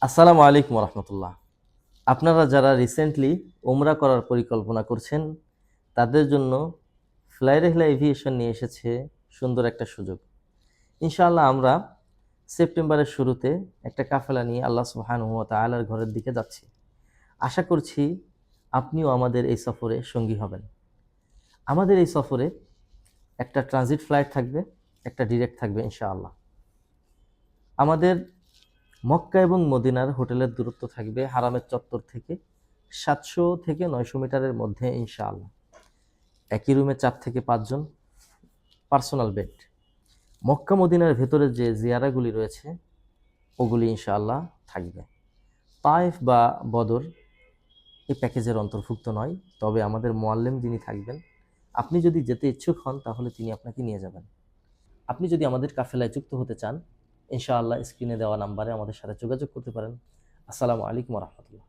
আসসালামু আলাইকুম রহমতুল্লাহ। আপনারা যারা রিসেন্টলি ওমরা করার পরিকল্পনা করছেন তাদের জন্য ফ্লাই রেহলা এভিয়েশন নিয়ে এসেছে সুন্দর একটা সুযোগ। ইনশাআল্লাহ আমরা সেপ্টেম্বরের শুরুতে একটা কাফেলা নিয়ে আল্লাহ সুবহানাহু ওয়া তাআলার ঘরের দিকে যাচ্ছি। আশা করছি আপনিও আমাদের এই সফরে সঙ্গী হবেন। আমাদের এই সফরে একটা ট্রানজিট ফ্লাইট থাকবে, একটা ডিরেক্ট থাকবে ইনশাআল্লাহ। আমাদের মক্কা এবং মদিনার হোটেলের দূরত্ব থাকবে হারামের চত্বর থেকে 700 থেকে 900 মিটারের মধ্যে ইনশাআল্লাহ। একই রুমে 4 থেকে 5 জন, পার্সোনাল বেড। মক্কা মদিনার ভেতরে যে জিয়ারাগুলি রয়েছে ওগুলি ইনশাআল্লাহ থাকবে। তায়েফ বা বদর এই প্যাকেজের অন্তর্ভুক্ত নয়, তবে আমাদের মুআল্লিম যিনি থাকবেন, আপনি যদি যেতে ইচ্ছুক হন তাহলে তিনি আপনাকে নিয়ে যাবেন। আপনি যদি আমাদের কাফেলায় যুক্ত হতে চান, ইনশাআল্লাহ স্ক্রিনে দেওয়া নাম্বারে আমাদের সাথে যোগাযোগ করতে পারেন। আসসালামু আলাইকুম রহমতুল্লাহ।